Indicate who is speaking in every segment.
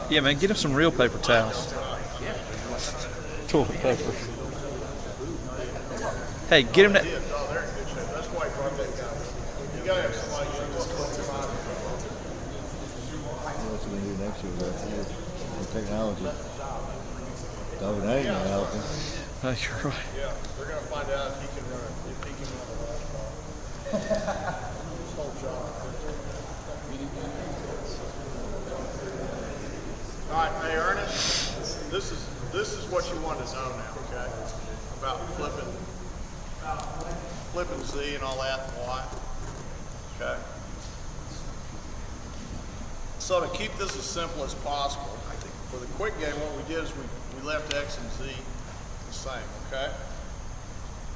Speaker 1: Yeah, man, get him some real paper towels. Toilet paper. Hey, get him that.
Speaker 2: That's why I brought that guy. You gotta have somebody who knows what's going on.
Speaker 3: What you gonna do next year with technology? Dog ain't gonna help him.
Speaker 1: You're right.
Speaker 2: Yeah, they're gonna find out if he can run a rush ball. His whole job. All right, hey Ernest, this is what you want to know now, okay? About flipping Z and all that and why. Okay. So to keep this as simple as possible, for the quick game, what we did is we left X and Z the same, okay?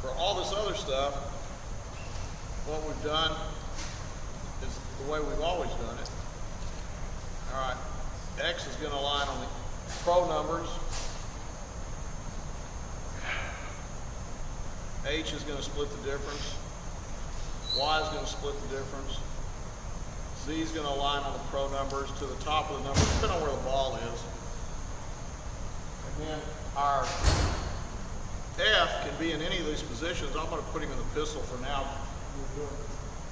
Speaker 2: For all this other stuff, what we've done is the way we've always done it. All right, X is going to align on the pro numbers. H is going to split the difference. Y is going to split the difference. Z is going to align on the pro numbers to the top of the numbers, depending on where the ball is. And then our F can be in any of these positions. I'm going to put him in the pistol for now. We're doing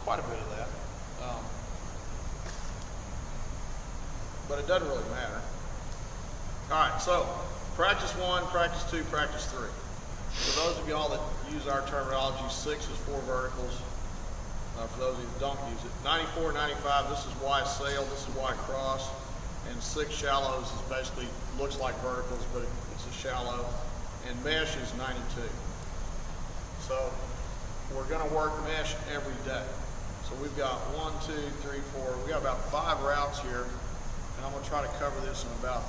Speaker 2: quite a bit of that. But it doesn't really matter. All right, so practice 1, practice 2, practice 3. For those of y'all that use our terminology, 6 is 4 verticals. For those of you that don't use it, 94, 95, this is Y sail, this is Y cross, and 6 shallows is basically, looks like verticals, but it's a shallow, and mesh is 92. So we're gonna work mesh every day. So we've got 1, 2, 3, 4, we got about 5 routes here, and I'm gonna try to cover this in about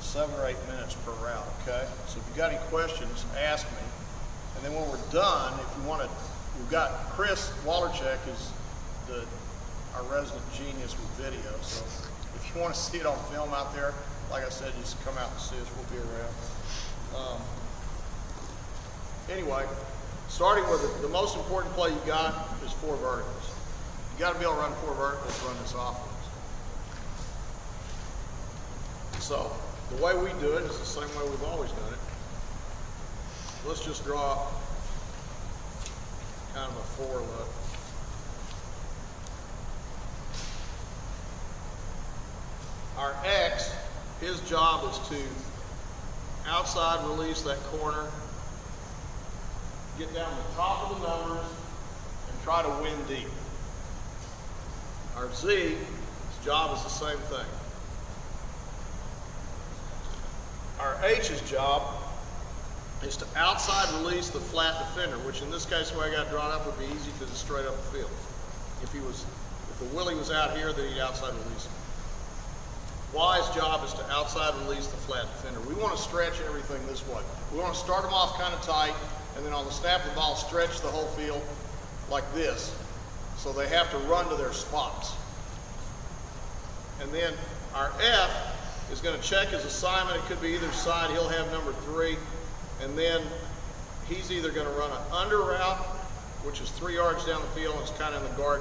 Speaker 2: 7 or 8 minutes per route, okay? So if you got any questions, ask me. And then when we're done, if you wanna, we've got Chris Wallercheck is our resident genius with video. So if you want to see it on film out there, like I said, just come out and see us. We'll be around. Anyway, starting with the most important play you got is 4 verticals. You got to be able to run 4 verticals to run this offense. So the way we do it is the same way we've always done it. Let's just draw kind of a 4 look. Our X, his job is to outside release that corner, get down the top of the numbers, and try to win deep. Our Z, his job is the same thing. Our H's job is to outside release the flat defender, which in this case, the way I got it drawn up would be easy because it's straight up the field. If the Willie was out here, then he'd outside release him. Y's job is to outside release the flat defender. We want to stretch everything this way. We want to start them off kind of tight, and then on the snap of the ball, stretch the whole field like this. So they have to run to their spots. And then our F is going to check his assignment. It could be either side. He'll have number 3. And then he's either going to run an under route, which is 3 yards down the field, and it's kind of in the guard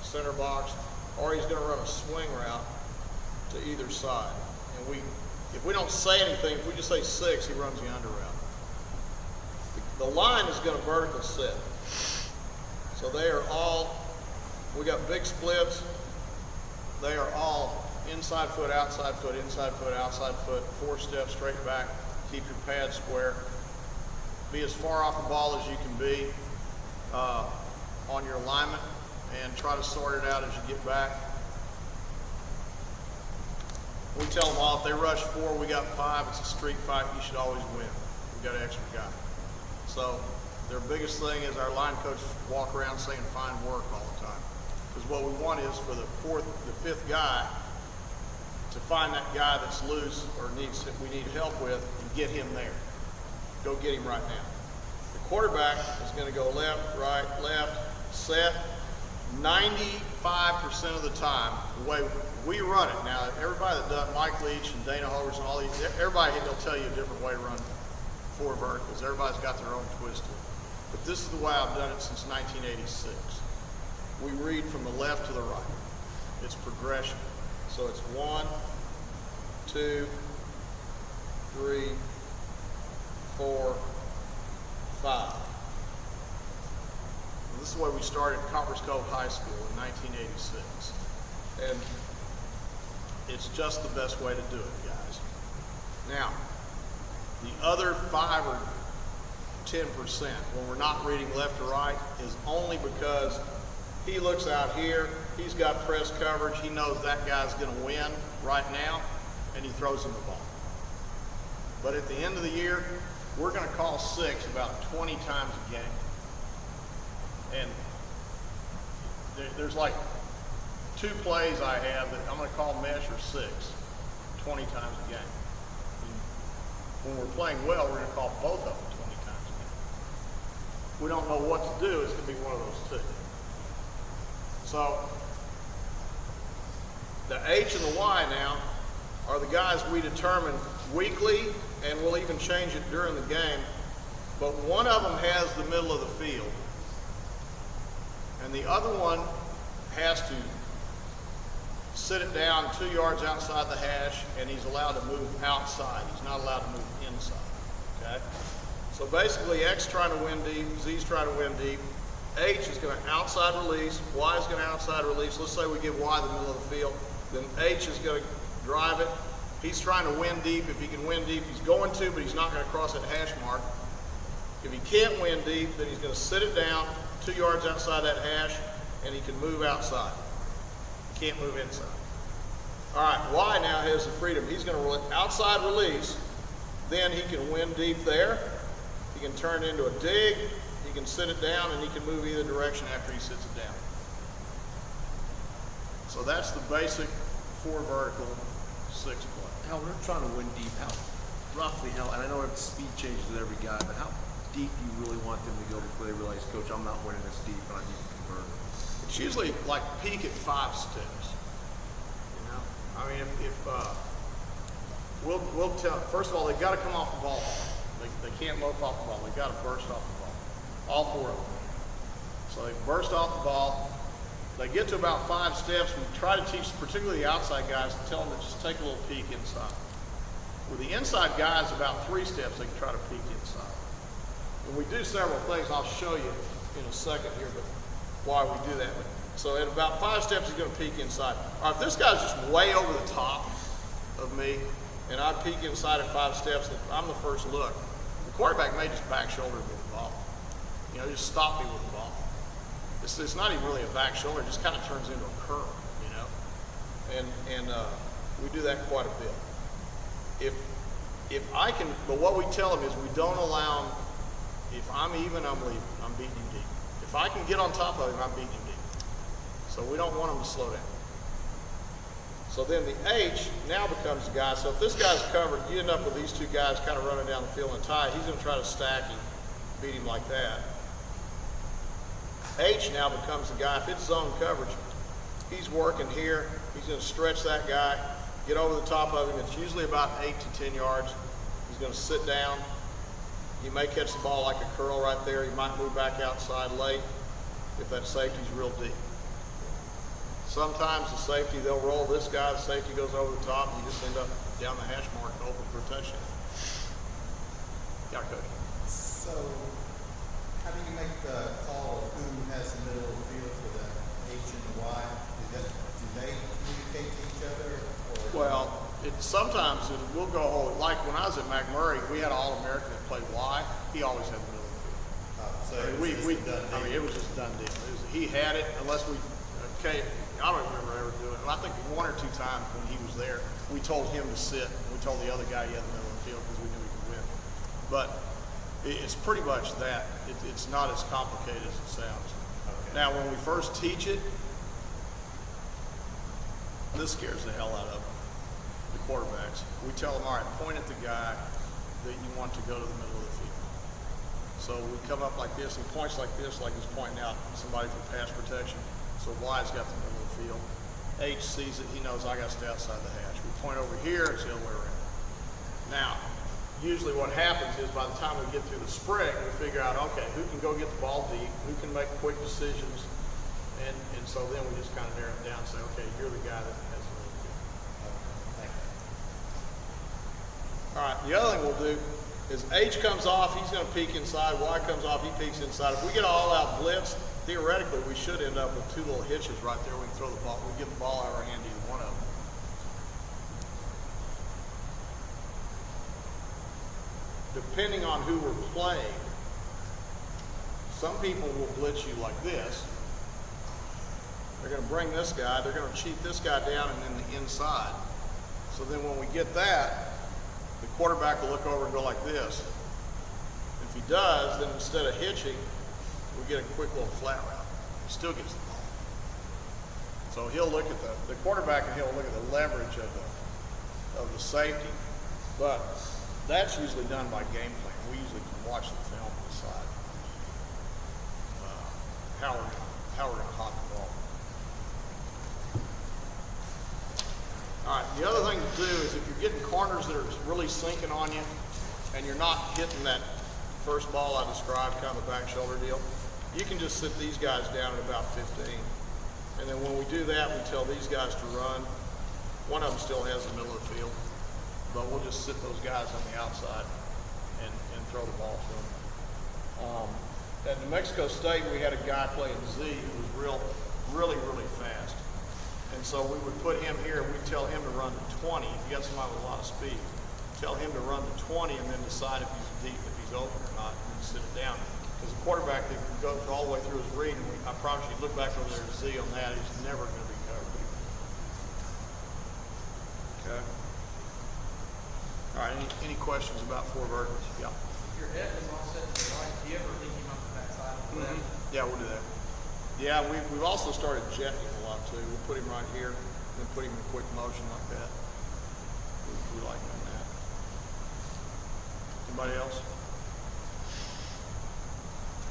Speaker 2: center box, or he's going to run a swing route to either side. And if we don't say anything, if we just say 6, he runs the under route. The line is going to vertical set. So they are all, we got big splits. They are all inside foot, outside foot, inside foot, outside foot, 4 steps straight back. Keep your pad square. Be as far off the ball as you can be on your alignment, and try to sort it out as you get back. We tell them all, if they rush 4, we got 5, it's a street fight, you should always win. We've got an extra guy. So their biggest thing is our line coaches walk around saying fine work all the time. Because what we want is for the 5th guy to find that guy that's loose or we need help with and get him there. Go get him right now. The quarterback is going to go left, right, left, set. 95% of the time, the way we run it. Now, everybody that does, Mike Leach and Dana Hovers and all these, everybody, they'll tell you a different way to run 4 verticals. Everybody's got their own twist to it. But this is the way I've done it since 1986. we read from the left to the right. It's progression. So it's 1, 2, 3, 4, 5. And this is the way we started at Coppers Cove High School in 1986. And it's just the best way to do it, guys. Now, the other 5 or 10% when we're not reading left to right is only because he looks out here, he's got press coverage, he knows that guy's going to win right now, and he throws him the ball. But at the end of the year, we're going to call 6 about 20 times a game. And there's like 2 plays I have that I'm going to call mesh or 6 20 times a game. And when we're playing well, we're going to call both of them 20 times a game. We don't know what to do, it's going to be one of those 2. So the H and the Y now are the guys we determine weekly, and we'll even change it during the game. But one of them has the middle of the field, and the other one has to sit it down 2 yards outside the hash, and he's allowed to move outside. He's not allowed to move inside, okay? So basically, X trying to win deep, Z's trying to win deep. H is going to outside release, Y is going to outside release. Let's say we give Y the middle of the field, then H is going to drive it. He's trying to win deep. If he can win deep, he's going to, but he's not going to cross that hash mark. If he can't win deep, then he's going to sit it down 2 yards outside that hash, and he can move outside. He can't move inside. All right, Y now has the freedom. He's going to outside release, then he can win deep there. He can turn it into a dig. He can sit it down, and he can move either direction after he sits it down. So that's the basic 4 vertical, 6 play.
Speaker 4: How we're trying to win deep, how roughly how, and I know the speed changes with every guy, but how deep do you really want them to go before they realize, Coach, I'm not winning this deep and I need to convert?
Speaker 2: It's usually like peak at 5 steps. You know, I mean, if we'll tell. First of all, they've got to come off the ball. They can't loaf off the ball. They've got to burst off the ball. All 4 of them. So they burst off the ball. They get to about 5 steps. We try to teach, particularly the outside guys, to tell them to just take a little peek inside. With the inside guys, about 3 steps, they can try to peek inside. And we do several things. I'll show you in a second here, but why we do that. So at about 5 steps, he's going to peek inside. All right, if this guy's just way over the top of me, and I peek inside at 5 steps, and I'm the first look, the quarterback may just back shoulder me with the ball. You know, just stop me with the ball. It's not even really a back shoulder, it just kind of turns into a curl, you know? And we do that quite a bit. If I can, but what we tell them is we don't allow him, if I'm even, I'm leaving. I'm beating him deep. If I can get on top of him, I'm beating him deep. So we don't want him to slow down. So then the H now becomes the guy. So if this guy's covered, you end up with these 2 guys kind of running down the field and tie. He's going to try to stack him, beat him like that. H now becomes the guy. If it's zone coverage, he's working here. He's going to stretch that guy, get over the top of him. It's usually about 8 to 10 yards. He's going to sit down. He may catch the ball like a curl right there. He might move back outside late if that safety's real deep. Sometimes the safety, they'll roll this guy, the safety goes over the top, and you just end up down the hash mark open for a touchdown. Yeah, Coach.
Speaker 5: So, how do you make the call of who has the middle of the field for the H and the Y? Do they communicate to each other? Or
Speaker 2: Well, sometimes we'll go, like when I was at McMurray, we had an All-American that played Y. He always had the middle of the field.
Speaker 5: so
Speaker 2: It was just a done deal. He had it unless we, okay, I don't remember ever doing it. I think 1 or 2 times when he was there, we told him to sit, and we told the other guy he had the middle of the field because we knew he could win. But it's pretty much that. It's not as complicated as it sounds.
Speaker 5: Okay.
Speaker 2: Now, when we first teach it, this scares the hell out of them, the quarterbacks. We tell them, all right, point at the guy that you want to go to the middle of the field. So we come up like this, and he points like this, like he's pointing out somebody for pass protection. So Y's got the middle of the field. H sees it, he knows I got to stay outside the hash. We point over here, it's the other way around. Now, usually what happens is by the time we get through the spring, we figure out, okay, who can go get the ball deep, who can make quick decisions, And so then we just kind of narrow it down and say, okay, you're the guy that has the really good. All right, the other thing we'll do is H comes off, he's going to peek inside. Y comes off, he peeks inside. If we get an all-out blitz, theoretically, we should end up with two little hitches right there. We can throw the ball, we get the ball out of our hand to either one of them. Depending on who we're playing, some people will blitz you like this. They're going to bring this guy, they're going to cheat this guy down and then the inside. So then when we get that, the quarterback will look over and go like this. If he does, then instead of hitching, we get a quick little flat route. He still gets the ball. So he'll look at the quarterback and he'll look at the leverage of the safety. But that's usually done by game plan. We usually can watch the film and decide how we're going to hop the ball. All right, the other thing to do is if you're getting corners that are really sinking on you and you're not hitting that first ball I described, kind of the back shoulder deal, you can just sit these guys down at about 15. And then when we do that, we tell these guys to run. One of them still has the middle of the field, but we'll just sit those guys on the outside and throw the ball to them. At New Mexico State, we had a guy playing Z who was really fast. And so we would put him here, and we'd tell him to run to 20. If you got somebody with a lot of speed, tell him to run to 20 and then decide if he's deep, if he's open or not, and then sit it down. Because the quarterback that can go all the way through his read, and I promise you, look back over there to Z on that, he's never going to be covered. Okay. All right, any questions about four verticals? Yeah.
Speaker 6: Your head is all set to the right. Do you ever link him up to that side of the left?
Speaker 2: Yeah, we'll do that. Yeah, we've also started jetting a lot too. We'll put him right here, and then put him in quick motion like that. We like doing that. Anybody else?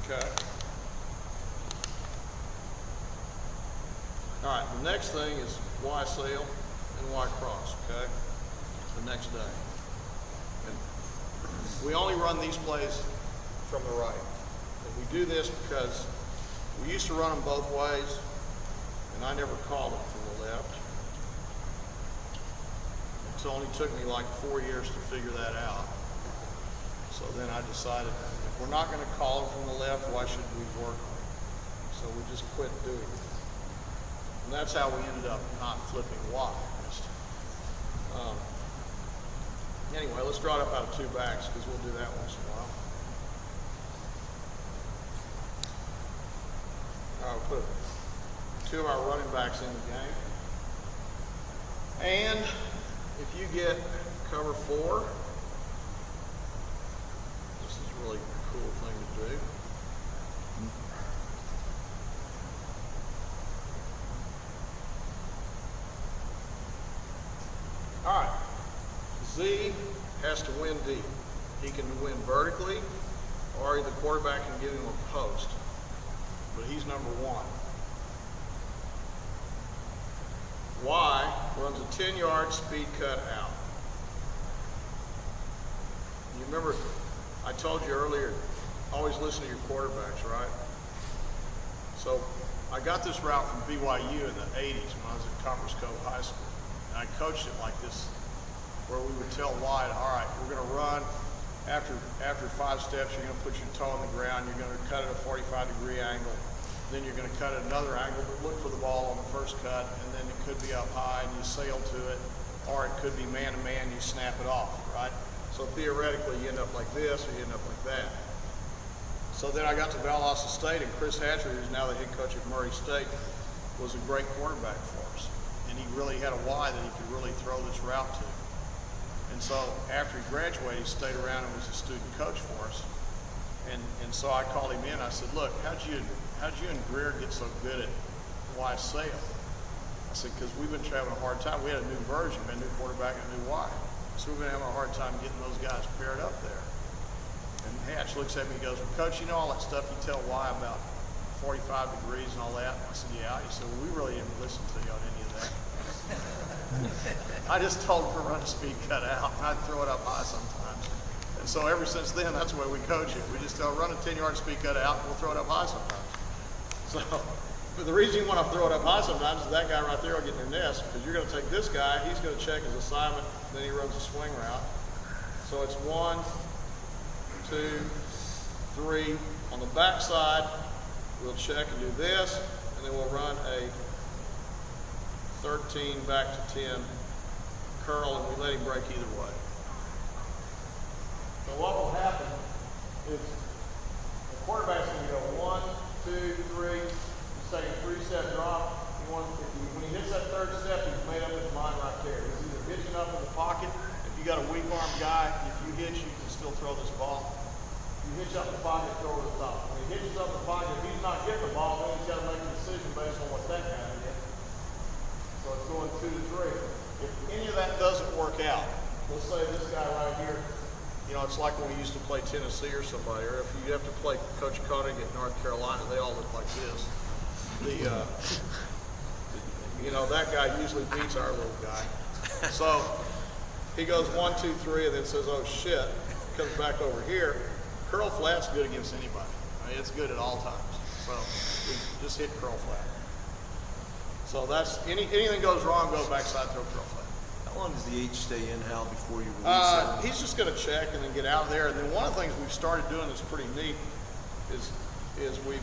Speaker 2: Okay. All right, the next thing is Y sail and Y cross, okay? The next day. And we only run these plays from the right. And we do this because we used to run them both ways, and I never called them from the left. It only took me like 4 years to figure that out. So then I decided, if we're not going to call them from the left, why should we work on it? So we just quit doing it. And that's how we ended up not flipping Y. Anyway, let's draw it up out of two backs, because we'll do that once in a while. All right, we'll put two of our running backs in the game. And if you get cover 4, this is a really cool thing to do. All right, Z has to win deep. He can win vertically, or the quarterback can give him a post. But he's number 1. Y runs a 10-yard speed cut out. You remember, I told you earlier, always listen to your quarterbacks, right? So I got this route from BYU in the 80s when I was at Copperas Cove High School. And I coached it like this, where we would tell Y, all right, we're going to run. After 5 steps, you're going to put your toe on the ground. You're going to cut at a 45-degree angle. Then you're going to cut at another angle, but look for the ball on the first cut, and then it could be up high and you sail to it, or it could be man-to-man, you snap it off, right? So theoretically, you end up like this, or you end up like that. So then I got to Valdosta State, and Chris Hatcher, who's now the head coach at Murray State, was a great quarterback for us. And he really had a Y that he could really throw this route to. And so after he graduated, he stayed around and was a student coach for us. And so I called him in. I said, look, how'd you and Greer get so good at Y sail? I said, because we've been having a hard time. We had a new version, a new quarterback and a new Y. So we've been having a hard time getting those guys paired up there. And Hatch looks at me and goes, well, Coach, you know all that stuff you tell Y about 45 degrees and all that? I said, yeah. He said, well, we really didn't listen to you on any of that. I just told him to run a speed cut out, and I'd throw it up high sometimes. And so ever since then, that's the way we coach it. We just tell run a 10-yard speed cut out, and we'll throw it up high sometimes. So But the reason you want to throw it up high sometimes is that guy right there will get in your nest, because you're going to take this guy, he's going to check his assignment, then he runs a swing route. So it's 1, 2, 3. On the back side, we'll check and do this, and then we'll run a 13 back to 10 curl, and we let him break either way. So what will happen is the quarterback's going to go 1, 2, 3. He's taking a 3-step drop. When he hits that third step, he's made up his mind right there. He's either hitching up in the pocket. If you got a weak arm guy, if you hitch, you can still throw this ball. You hitch up the pocket, throw over the top. When he hitches up the pocket, if he's not getting the ball, then he's got to make a decision based on what that guy did. So it's going 2 to 3. If any of that doesn't work out, let's say this guy right here, you know, it's like when we used to play Tennessee or somebody, or if you have to play Coach Koenig at North Carolina, they all look like this. You know, that guy usually beats our little guy. So he goes 1, 2, 3, and then says, oh shit, comes back over here. Curl flat's good against anybody. I mean, it's good at all times. So we just hit curl flat. So that's, anything goes wrong, go backside, throw curl flat.
Speaker 4: How long does the H stay in, Hal, before you release it?
Speaker 2: He's just going to check and then get out of there. And then one of the things we've started doing that's pretty neat is we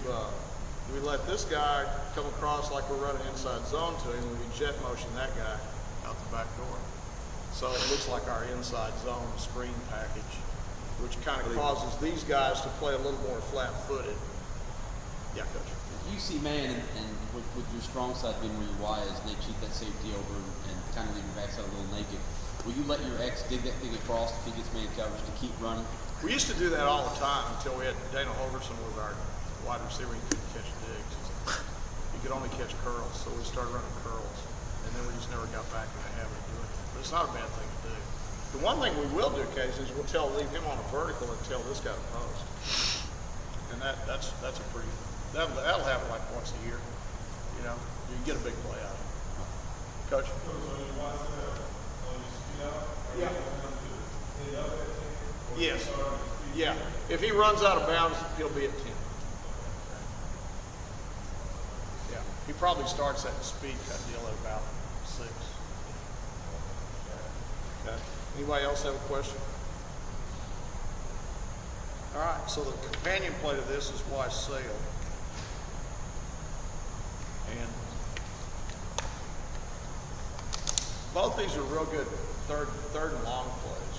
Speaker 2: let this guy come across like we're running inside zone to him, and we jet motion that guy out the back door. So it looks like our inside zone screen package, which kind of causes these guys to play a little more flat-footed. Yeah, Coach.
Speaker 7: You see man, and with your strong side being where your Y is, they cheat that safety over and kind of leave your backside a little naked. Will you let your X dig that thing across if he gets man coverage to keep running?
Speaker 2: We used to do that all the time until we had Dana Holgerson was our wide receiver. He couldn't catch digs. He could only catch curls, so we started running curls. And then we just never got back in the habit of doing it. But it's not a bad thing to do. The one thing we will do occasionally is we'll leave him on a vertical and tell this guy to post. And that's a pretty, that'll happen like once a year. You know, you can get a big play out of it. Coach? Yeah. Yes. Yeah. If he runs out of bounds, he'll be at 10. Yeah. He probably starts at the speed cut deal at about 6. Okay. Anybody else have a question? All right. So the companion play to this is Y sail. And both these are real good third and long plays.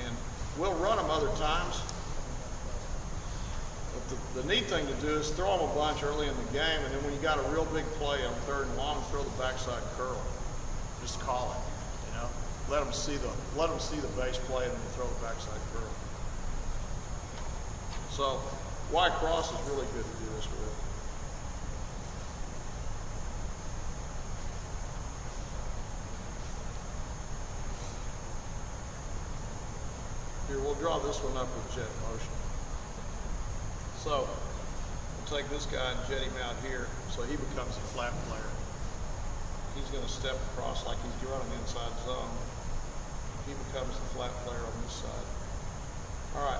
Speaker 2: And we'll run them other times. But the neat thing to do is throw them a bunch early in the game, and then when you got a real big play on third and long, throw the backside curl. Just call it, you know. Let them see the base play, and then throw the backside curl. So Y cross is really good to do this with. Here, we'll draw this one up with jet motion. So, we'll take this guy and jet him out here, so he becomes a flat player. He's going to step across like he's running inside zone. He becomes the flat player on this side. All right.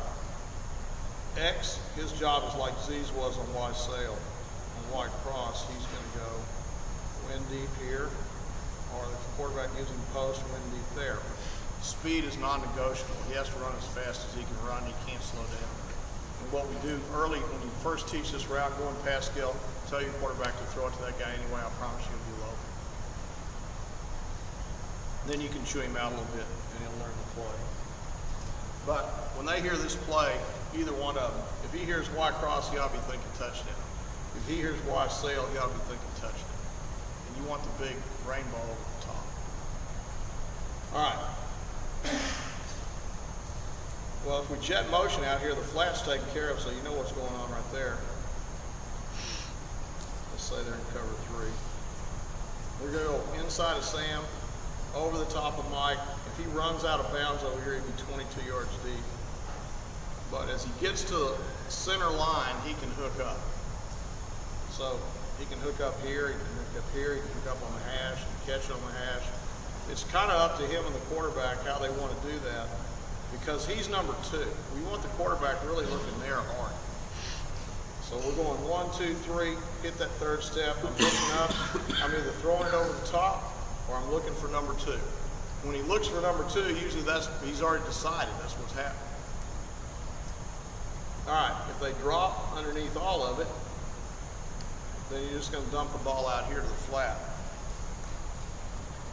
Speaker 2: X, his job is like Z's was on Y sail. On Y cross, he's going to go wind deep here, or if the quarterback gives him post, wind deep there. Speed is non-negotiable. He has to run as fast as he can run. He can't slow down. And what we do early, when you first teach this route, going past skill, tell your quarterback to throw it to that guy anyway. I promise you he'll be low. Then you can chew him out a little bit, and he'll learn the play. But when they hear this play, either one of them, if he hears Y cross, he ought to be thinking touchdown. If he hears Y sail, he ought to be thinking touchdown. And you want the big rainbow over the top. All right. Well, if we jet motion out here, the flat's taken care of, so you know what's going on right there. Let's say they're in cover 3. We're going to go inside of Sam, over the top of Mike. If he runs out of bounds over here, he'd be 22 yards deep. But as he gets to the center line, he can hook up. So he can hook up here, he can hook up here, he can hook up on the hash, and catch on the hash. It's kind of up to him and the quarterback how they want to do that, because he's number 2. We want the quarterback really looking there hard. So we're going 1, 2, 3, hit that third step. I'm looking up. I'm either throwing it over the top or I'm looking for number 2. When he looks for number 2, usually he's already decided that's what's happening. All right, if they drop underneath all of it, then you're just going to dump the ball out here to the flat.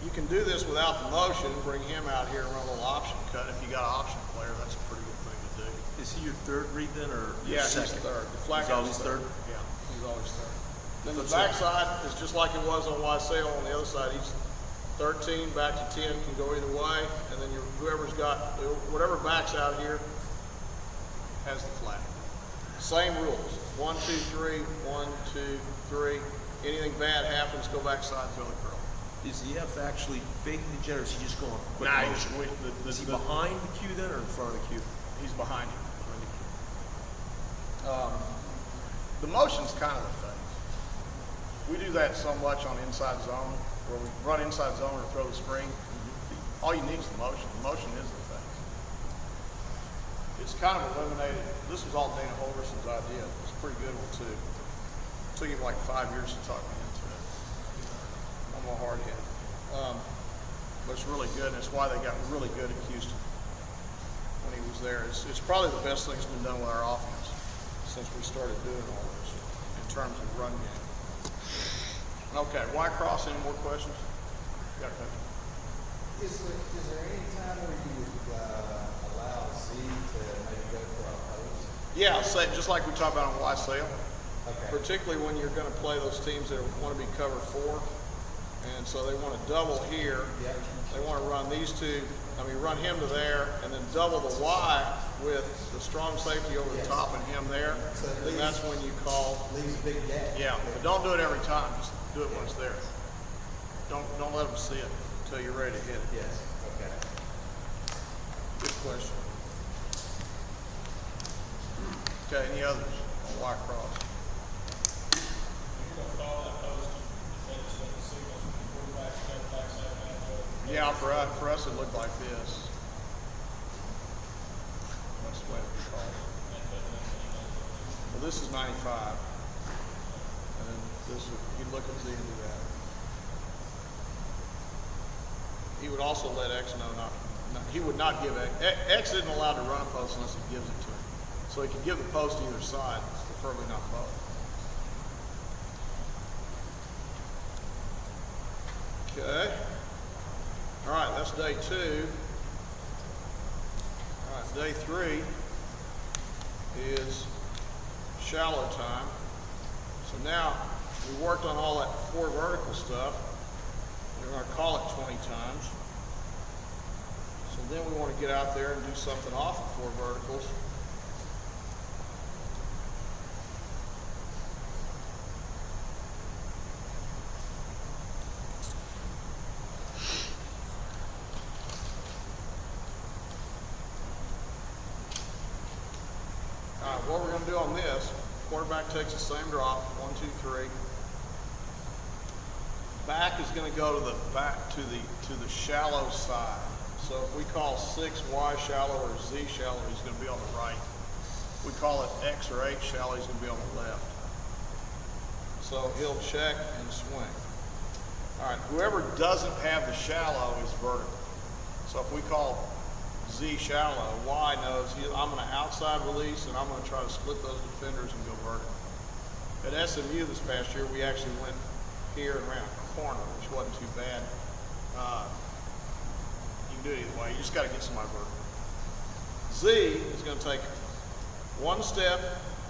Speaker 2: You can do this without the motion, bring him out here and run a little option cut. If you got an option player, that's a pretty good thing to do.
Speaker 4: Is he your third read then, or your
Speaker 2: Yeah,
Speaker 4: second?
Speaker 2: he's third. The flat
Speaker 4: He's
Speaker 2: guy's
Speaker 4: always third?
Speaker 2: Yeah, he's always third. Then the backside is just like it was on YSL on the other side. He's 13, back to 10, can go either way. And then whoever's got, whatever backs out here has the flat. Same rules. 1, 2, 3, 1, 2, 3. Anything bad happens, go backside, throw the curl.
Speaker 4: Is the F actually faking the jet, or is he just going quick
Speaker 2: Nah,
Speaker 4: motion? Is he behind the cue then, or in front of the cue?
Speaker 2: He's behind you. The motion's kind of the thing. We do that so much on inside zone, where we run inside zone or throw the spring. All you need is the motion. The motion is the thing. It's kind of eliminated. This was all Dana Holgerson's idea. It's a pretty good one too. It took him like 5 years to talk me into it. I'm a hard head. But it's really good, and it's why they got really good at Houston when he was there. It's probably the best thing that's been done with our offense since we started doing all this in terms of run game. Okay, Y cross, any more questions? Yeah, Coach.
Speaker 5: Is there any time where you would allow Z to maybe go for a post?
Speaker 2: Yeah, just like we talked about on YSL.
Speaker 5: Okay.
Speaker 2: Particularly when you're going to play those teams that want to be cover 4. And so they want to double here.
Speaker 5: Yep.
Speaker 2: They want to run these two, run him to there, and then double the Y with the strong safety over the top and him there.
Speaker 5: So
Speaker 2: Then that's when you call.
Speaker 5: Leaves a big gap.
Speaker 2: Yeah, but don't do it every time. Just do it when it's there. Don't let them see it until you're ready to hit it.
Speaker 5: Yes, okay.
Speaker 2: Good question. Okay, any others on Y cross? Yeah, for us it looked like this. That's the way it was called. Well, this is 95. And then this would, you'd look at Z and do that. He would also let X know he would not give X isn't allowed to run a post unless he gives it to him. So he can give the post either side, preferably not both. Okay. All right, that's day 2. All right, day 3 is shallow time. So now we worked on all that 4 vertical stuff. We're going to call it 20 times. So then we want to get out there and do something off of 4 verticals. All right, what we're going to do on this, quarterback takes the same drop, 1, 2, 3. Back is going to go to the the shallow side. So if we call 6Y shallow or Z shallow, he's going to be on the right. If we call it X or H shallow, he's going to be on the left. So he'll check and swing. All right, whoever doesn't have the shallow is vertical. So if we call Z shallow, Y knows I'm going to outside release and I'm going to try to split those defenders and go vertical. At SMU this past year, we actually went here and ran a corner, which wasn't too bad. You can do it either way. You just got to get somebody vertical. Z is going to take 1 step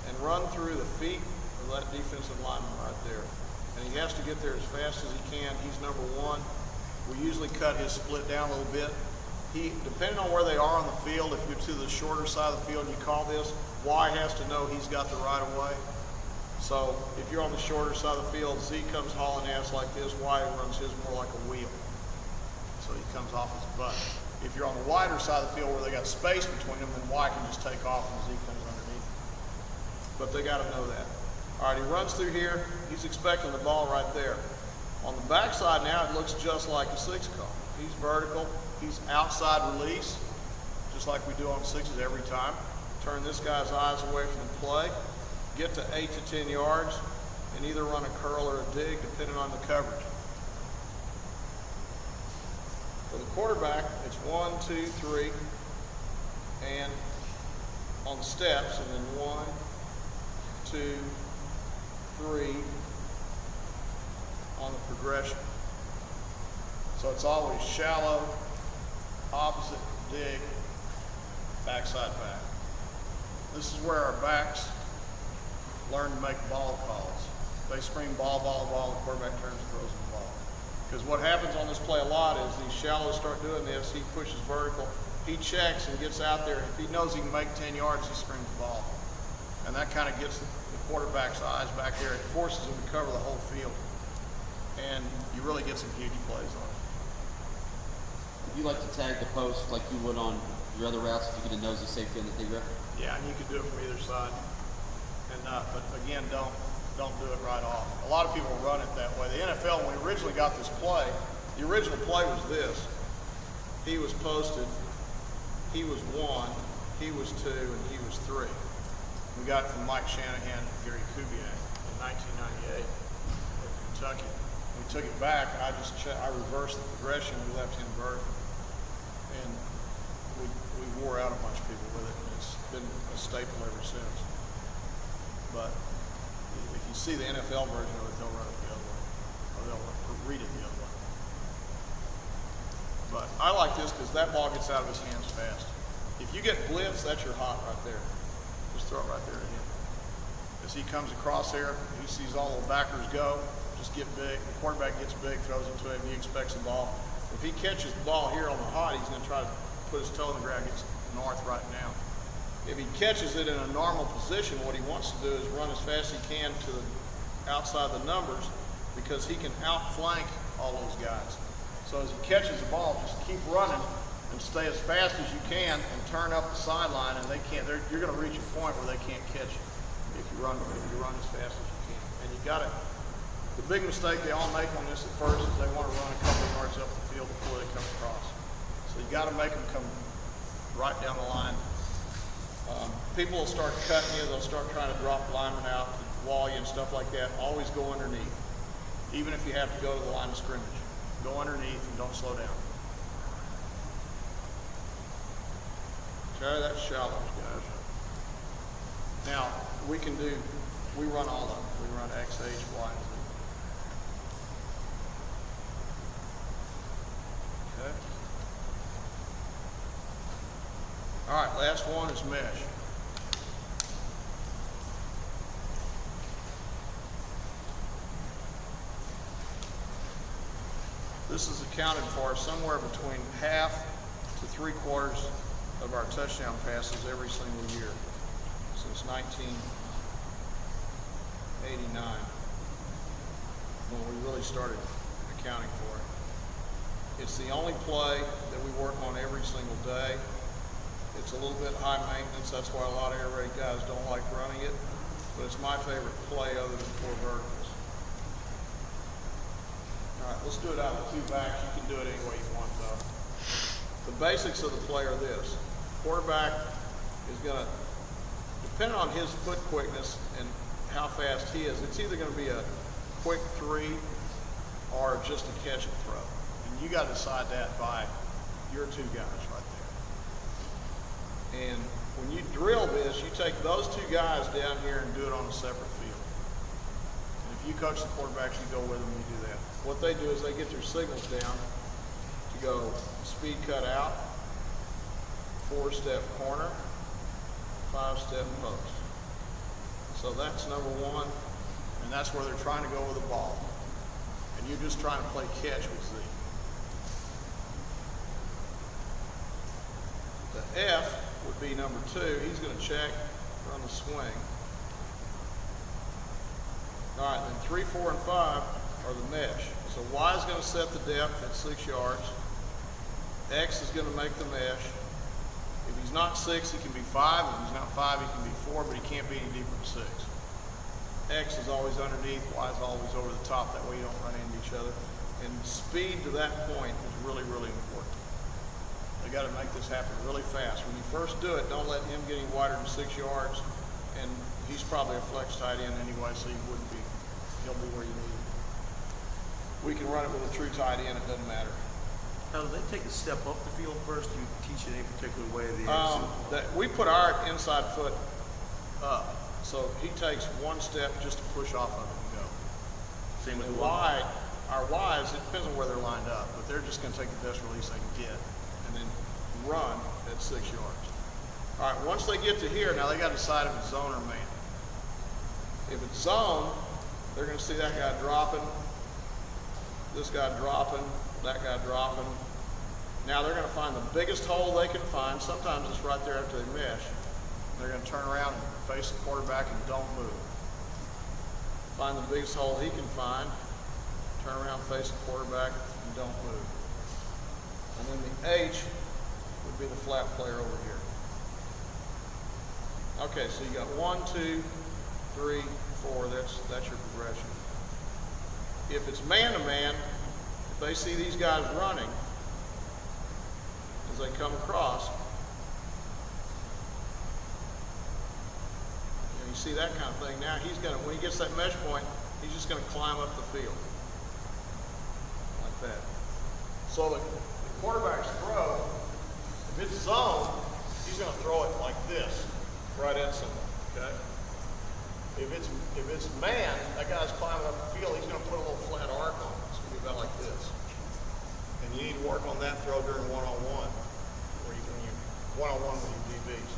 Speaker 2: and run through the feet of that defensive lineman right there. And he has to get there as fast as he can. He's number 1. We usually cut his split down a little bit. Depending on where they are on the field, if you're to the shorter side of the field and you call this, Y has to know he's got the right of way. So if you're on the shorter side of the field, Z comes hauling ass like this, Y runs his more like a wheel. So he comes off his butt. If you're on the wider side of the field where they got space between them, then Y can just take off and Z comes underneath. But they got to know that. All right, he runs through here. He's expecting the ball right there. On the backside now, it looks just like a 6 call. He's vertical. He's outside release, just like we do on 6s every time. Turn this guy's eyes away from the play. get to 8 to 10 yards, and either run a curl or a dig, depending on the coverage. For the quarterback, it's 1, 2, 3, and on the steps, and then 1, 2, 3 on the progression. So it's always shallow, opposite, dig, backside back. This is where our backs learn to make ball calls. They scream ball, ball, ball, the quarterback turns and throws the ball. Because what happens on this play a lot is these shallows start doing this, he pushes vertical, he checks and gets out there. If he knows he can make 10 yards, he screams ball. And that kind of gets the quarterback's eyes back there. It forces him to cover the whole field. And you really get some huge plays on it.
Speaker 7: You like to tag the post like you would on your other routes if you get a nosy safety on the dig rep?
Speaker 2: Yeah, and you can do it from either side. And but again, don't do it right off. A lot of people run it that way. The NFL, when we originally got this play, the original play was this. He was posted, he was 1, he was 2, and he was 3. We got it from Mike Shanahan and Gary Kubiak in 1998 in Kentucky. We took it back, and I reversed the progression. We left him vertical, and we wore out a bunch of people with it, and it's been a staple ever since. But if you see the NFL version of it, they'll run it the other way, or they'll read it the other way. But I like this because that ball gets out of his hands fast. If you get blitz, that's your hot right there. Just throw it right there to him. As he comes across here, he sees all the backers go. Just get big. The quarterback gets big, throws it to him. He expects the ball. If he catches the ball here on the hot, he's going to try to put his toe in the ground. Gets north right now. If he catches it in a normal position, what he wants to do is run as fast as he can to the outside the numbers, because he can outflank all those guys. So as he catches the ball, just keep running and stay as fast as you can and turn up the sideline, and they can't. You're going to reach a point where they can't catch you if you run as fast as you can. And you got to. The big mistake they all make on this at first is they want to run a couple of yards up the field before they come across. So you got to make them come right down the line. People will start cutting you. They'll start trying to drop linemen out, wall you and stuff like that. Always go underneath, even if you have to go to the line of scrimmage. Go underneath and don't slow down. Okay, that's shallows, guys. Now, we run all of them. We run X, H, Y, and Z. Okay. All right, last one is mesh. This is accounted for somewhere between half to 3/4 of our touchdown passes every single year since 1989, when we really started accounting for it. It's the only play that we work on every single day. It's a little bit high maintenance. That's why a lot of air raid guys don't like running it, but it's my favorite play other than 4 verticals. All right, let's do it out of the 2 backs. You can do it any way you want, though. The basics of the play are this. Quarterback is going to, depending on his foot quickness and how fast he is, it's either going to be a quick 3 or just a catch and throw. And you got to decide that by your 2 guys right there. And when you drill this, you take those 2 guys down here and do it on a separate field. And if you coach the quarterbacks, you go with them and you do that. What they do is they get their signals down to go speed cut out, 4-step corner, 5-step post. So that's number 1, and that's where they're trying to go with the ball. And you're just trying to play catch with Z. The F would be number 2. He's going to check, run the swing. All right, then 3, 4, and 5 are the mesh. So Y is going to set the depth at 6 yards. X is going to make the mesh. If he's not 6, he can be 5. If he's not 5, he can be 4, but he can't be any deeper than 6. X is always underneath, Y is always over the top. That way you don't run into each other. And speed to that point is really, really important. They got to make this happen really fast. When you first do it, don't let him get any wider than 6 yards. and he's probably a flex tight end anyway, so he'll be where you need him. We can run it with a true tight end, it doesn't matter.
Speaker 4: Now, do they take a step up the field first? Do you teach it any particular way?
Speaker 2: We put our inside foot up, so he takes one step just to push off of it and go.
Speaker 4: Same with the
Speaker 2: Wide, our wides, it depends on where they're lined up, but they're just going to take the best release they can get and then run at 6 yards. All right, once they get to here, now they got to decide if it's zone or man. If it's zone, they're going to see that guy dropping, this guy dropping, that guy dropping. Now they're going to find the biggest hole they can find. Sometimes it's right there after they mesh. They're going to turn around and face the quarterback and don't move. Find the biggest hole he can find, turn around, face the quarterback, and don't move. And then the H would be the flat player over here. Okay, so you got 1, 2, 3, 4. That's your progression. If it's man-to-man, if they see these guys running as they come across, you see that kind of thing. Now he's going to, when he gets that mesh point, he's just going to climb up the field like that. So the quarterback's throw, if it's zone, he's going to throw it like this, right at someone. Okay. If it's man, that guy's climbing up the field, he's going to put a little flat arc on it. It's going to be about like this. And you need to work on that throw during one-on-one, when you one-on-one with your DBs.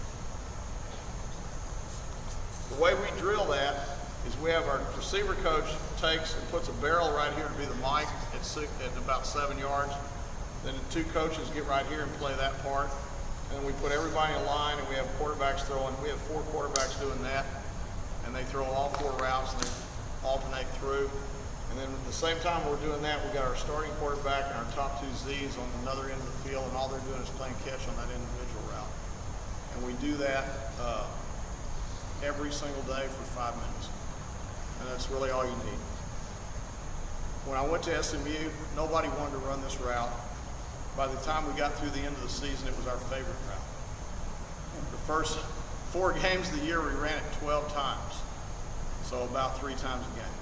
Speaker 2: The way we drill that is we have our receiver coach takes and puts a barrel right here to be the mic at about 7 yards. Then the two coaches get right here and play that part. And then we put everybody in line and we have quarterbacks throwing. We have 4 quarterbacks doing that. And they throw all 4 routes and they alternate through. And then at the same time we're doing that, we got our starting quarterback and our top 2 Z's on another end of the field, and all they're doing is playing catch on that individual route. And we do that every single day for 5 minutes. And that's really all you need. When I went to SMU, nobody wanted to run this route. By the time we got through the end of the season, it was our favorite route. The first 4 games of the year, we ran it 12 times. So about 3 times a game.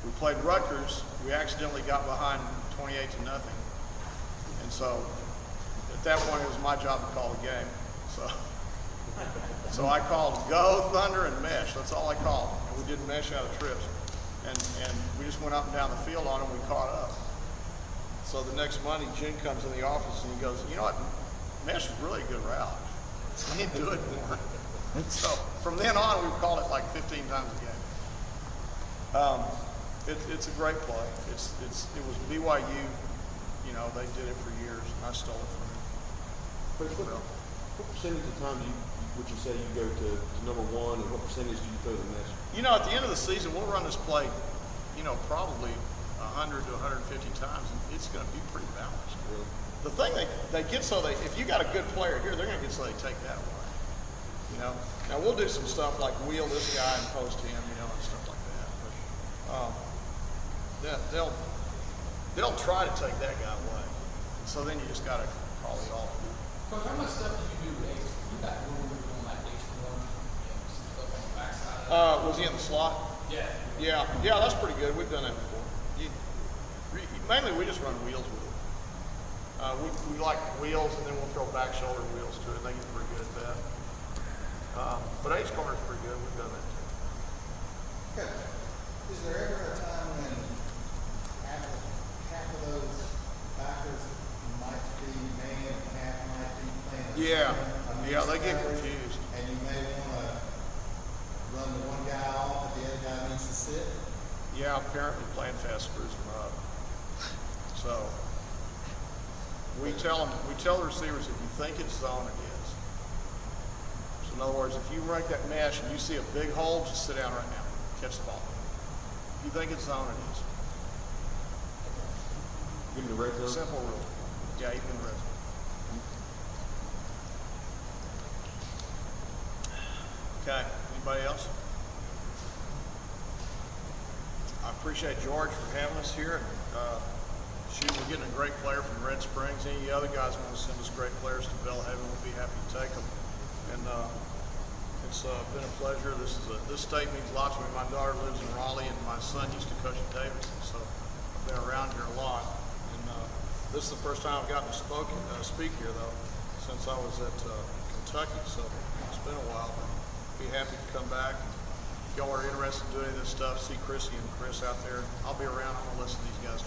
Speaker 2: We played Rutgers. We accidentally got behind 28-0. And so at that point, it was my job to call the game. So I called go, thunder, and mesh. That's all I called. And we did mesh out of trips. And we just went up and down the field on them. We caught up. So the next Monday, Jim comes in the office and he goes, you know what? Mesh is really a good route. We need to do it more. So from then on, we've called it like 15 times a game. It's a great play. It was BYU. You know, they did it for years, and I stole it from them.
Speaker 8: What percentage of the time would you say you go to number 1, and what percentage do you throw the mesh?
Speaker 2: You know, at the end of the season, we'll run this play, you know, probably 100 to 150 times, and it's going to be pretty balanced.
Speaker 8: Really?
Speaker 2: The thing they get so if you got a good player here, they're going to get so they take that away. You know, now we'll do some stuff like wheel this guy and post him, you know, and stuff like that. But they'll try to take that guy away. So then you just got to call the off.
Speaker 6: Coach, how much stuff do you do with H? You got when we were doing like H1, some stuff on the backside.
Speaker 2: Was he in the slot?
Speaker 6: Yeah.
Speaker 2: Yeah, that's pretty good. We've done that before. Mainly we just run wheels with it. We like wheels, and then we'll throw back shoulder wheels to it. They get pretty good at that. But H corner is pretty good. We've done that too.
Speaker 5: Okay. Is there ever a time when half of those backers might be man and half might be playing?
Speaker 2: Yeah, they get confused.
Speaker 5: And you may want to run the one guy off, but the other guy needs to sit?
Speaker 2: Yeah, apparently playing fast screws them up. So we tell the receivers, if you think it's zone, it is. So in other words, if you rank that mesh and you see a big hole, just sit down right now, catch the ball. If you think it's zone, it is.
Speaker 8: Give me the red zone.
Speaker 2: Simple rule. Yeah, even in the red zone. Okay, anybody else? I appreciate George for having us here. We're getting a great player from Red Springs. Any other guys want to send us great players to Belhaven, we'll be happy to take them. And It's been a pleasure. This state means a lot to me. My daughter lives in Raleigh, and my son used to coach at Davidson, so I've been around here a lot. And this is the first time I've gotten to speak here, though, since I was at Kentucky. So it's been a while. But be happy to come back. If y'all are interested in doing this stuff, see Chrissy and Chris out there. I'll be around. I'm gonna listen to these guys.